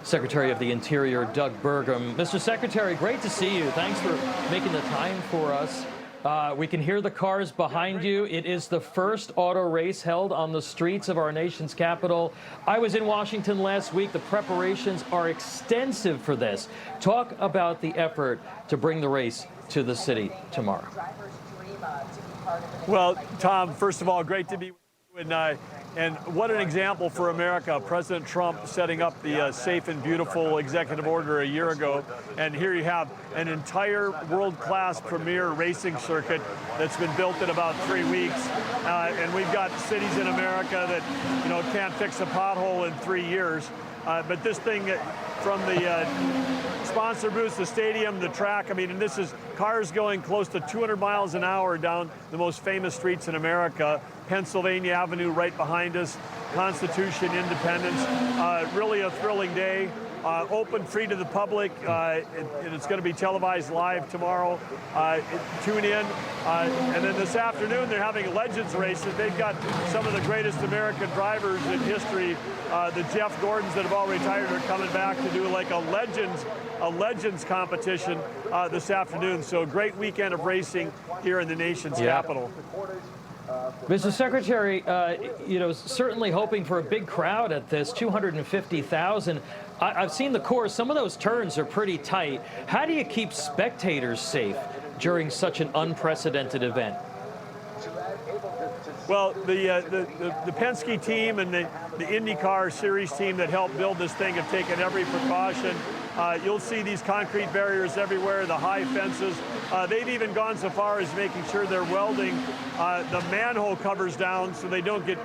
Secretary of the Interior Doug Burgum. Mr. Secretary, great to see you. Thanks for making the time for us. We can hear the cars behind you. It is the first auto race held on the streets of our nation's capital. I was in Washington last week. The preparations are extensive for this. Talk about the effort to bring the race to the city tomorrow. Well, Tom, first of all, great to be with you. And what an example for America. President Trump setting up the safe and beautiful executive order a year ago. And here you have an entire world-class premier racing circuit that's been built in about 3 weeks. And we've got cities in America that, can't fix a pothole in 3 years. But this thing, from the sponsor booths, the stadium, the track, and this is cars going close to 200 miles an hour down the most famous streets in America. Pennsylvania Avenue right behind us, Constitution, Independence. Really a thrilling day. Open, free to the public, and it's going to be televised live tomorrow. Tune in. And then this afternoon, they're having legends races. They've got some of the greatest American drivers in history. The Jeff Gordons that have all retired are coming back to do like a legends competition this afternoon. So great weekend of racing here in the nation's capital. Mr. Secretary, certainly hoping for a big crowd at this, 250,000. I've seen the course. Some of those turns are pretty tight. How do you keep spectators safe during such an unprecedented event? Well, the Penske team and the IndyCar Series team that helped build this thing have taken every precaution. You'll see these concrete barriers everywhere, the high fences. They've even gone so far as making sure they're welding the manhole covers down so they don't get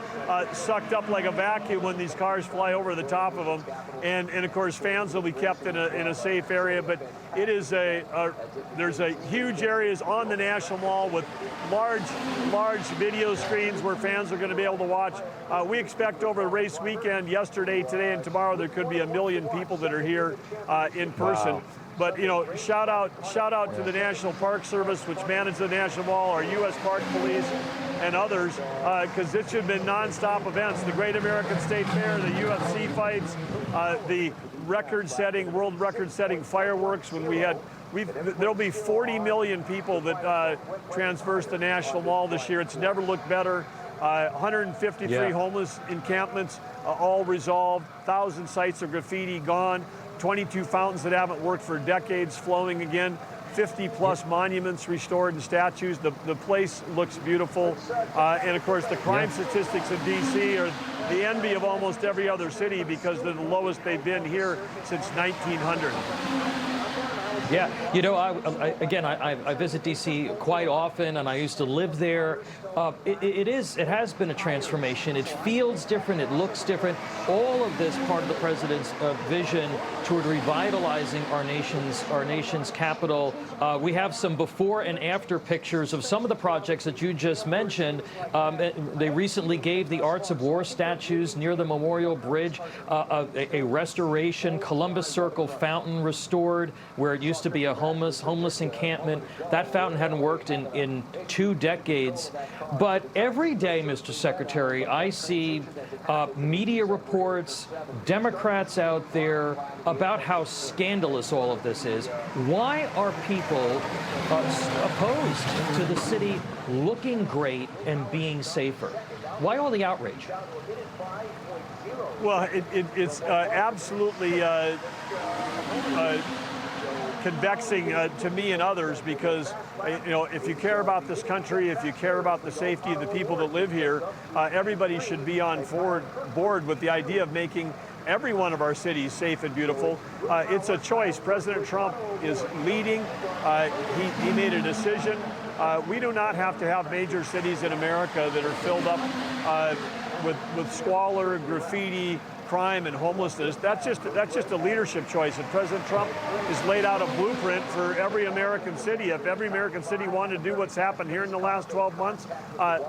sucked up like a vacuum when these cars fly over the top of them. And of course, fans will be kept in a safe area. But it is there's huge areas on the National Mall with large video screens where fans are going to be able to watch. We expect over the race weekend, yesterday, today, and tomorrow, there could be 1 million people that are here in person. Wow. But shout out to the National Park Service, which manages the National Mall, our U.S. Park Police, and others, because it should have been nonstop events. The Great American State Fair, the UFC fights, the world record-setting fireworks. There'll be 40 million people that transverse the National Mall this year. It's never looked better. 153 homeless encampments, all resolved. 1,000 sites of graffiti gone. 22 fountains that haven't worked for decades flowing again. 50-plus monuments restored and statues. The place looks beautiful. And, of course, the crime statistics in D.C. are the envy of almost every other city because they're the lowest they've been here since 1900. Yeah, I visit D.C. quite often, and I used to live there. It has been a transformation. It feels different. It looks different. All of this part of the president's vision toward revitalizing our nation's capital. We have some before and after pictures of some of the projects that you just mentioned. They recently gave the Arts of War statues near the Memorial Bridge a restoration. Columbus Circle fountain restored where it used to be a homeless encampment. That fountain hadn't worked in 2 decades. But every day, Mr. Secretary, I see media reports, Democrats out there about how scandalous all of this is. Why are people opposed to the city looking great and being safer? Why all the outrage? Well, it's absolutely convexing to me and others because, if you care about this country, if you care about the safety of the people that live here, everybody should be on board with the idea of making every one of our cities safe and beautiful. It's a choice. President Trump is leading. He made a decision. We do not have to have major cities in America that are filled up with squalor, graffiti, crime, and homelessness. That's just a leadership choice. And President Trump has laid out a blueprint for every American city. If every American city wanted to do what's happened here in the last 12 months,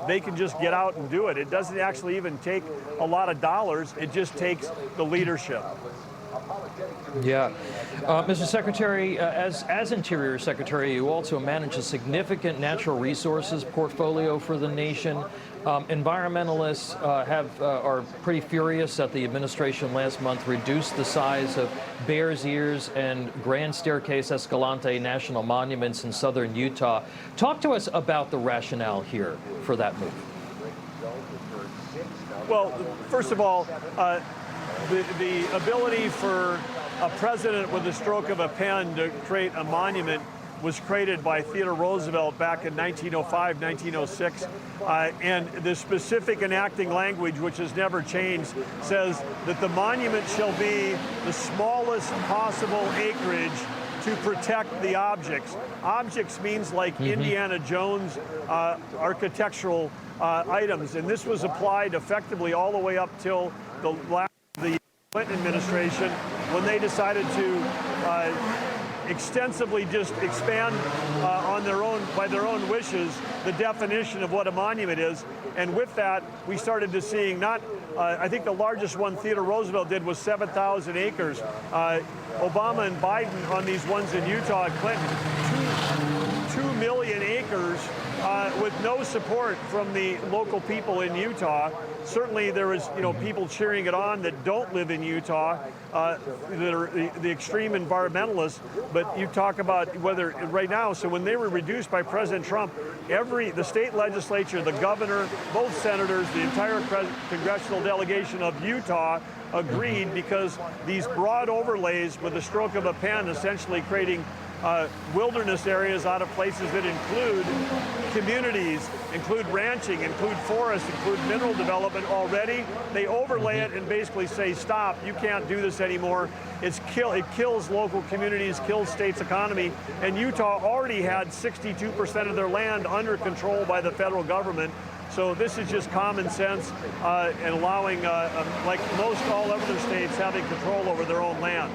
they can just get out and do it. It doesn't actually even take a lot of dollars. It just takes the leadership. Yeah. Mr. Secretary, as Interior Secretary, you also manage a significant natural resources portfolio for the nation. Environmentalists are pretty furious that the administration last month reduced the size of Bears Ears and Grand Staircase Escalante national monuments in southern Utah. Talk to us about the rationale here for that move. Well, first of all, the ability for a president with the stroke of a pen to create a monument was created by Theodore Roosevelt back in 1905, 1906. And the specific enacting language, which has never changed, says that the monument shall be the smallest possible acreage to protect the objects. Objects means like Indiana Jones architectural items. And this was applied effectively all the way up till the Clinton administration, when they decided to extensively just expand by their own wishes the definition of what a monument is. And with that, we started to seeing I think the largest one Theodore Roosevelt did was 7,000 acres. Obama and Biden on these ones in Utah and Clinton, 2 million acres with no support from the local people in Utah. Certainly there is, people cheering it on that don't live in Utah, that are the extreme environmentalists. But you talk about whether right now, so when they were reduced by President Trump, the state legislature, the governor, both senators, the entire congressional delegation of Utah agreed, because these broad overlays with the stroke of a pen, essentially creating wilderness areas out of places that include communities, include ranching, include forests, include mineral development already. They overlay it and basically say, stop, you can't do this anymore. It kills local communities, kills states' economy. And Utah already had 62% of their land under control by the federal government. So this is just common sense and allowing, like most all other states, having control over their own land.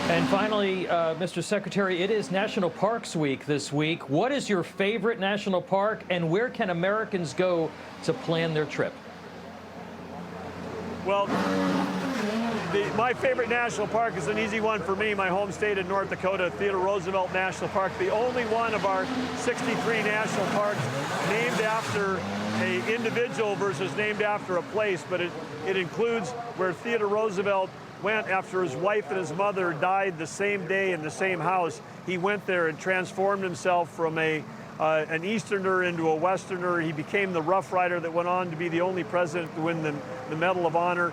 And finally, Mr. Secretary, it is National Parks Week this week. What is your favorite national park, and where can Americans go to plan their trip? Well, my favorite national park is an easy one for me, my home state in North Dakota, Theodore Roosevelt National Park, the only one of our 63 national parks named after an individual versus named after a place, but it includes where Theodore Roosevelt went after his wife and his mother died the same day in the same house. He went there and transformed himself from an Easterner into a Westerner. He became the Rough Rider that went on to be the only president to win the Medal of Honor.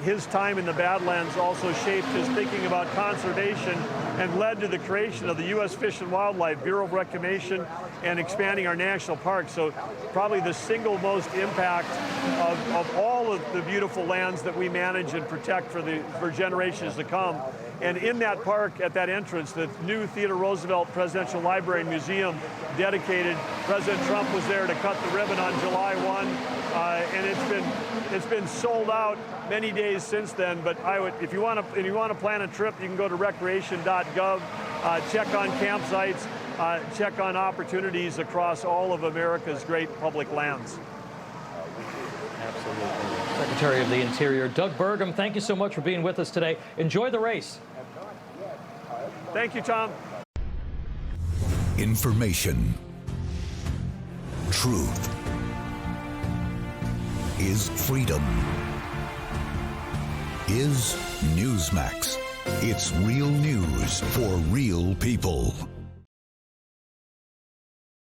His time in the Badlands also shaped his thinking about conservation and led to the creation of the U.S. Fish and Wildlife Bureau of Reclamation and expanding our national parks. So probably the single most impact of all of the beautiful lands that we manage and protect for generations to come. And in that park, at that entrance, the new Theodore Roosevelt Presidential Library and Museum dedicated. President Trump was there to cut the ribbon on July 1, and it's been sold out many days since then. But if you want to plan a trip, you can go to recreation.gov, check on campsites, check on opportunities across all of America's great public lands. Absolutely. Secretary of the Interior, Doug Burgum, thank you so much for being with us today. Enjoy the race. Thank you, Tom. Information. Truth. Is freedom. Is Newsmax. It's real news for real people.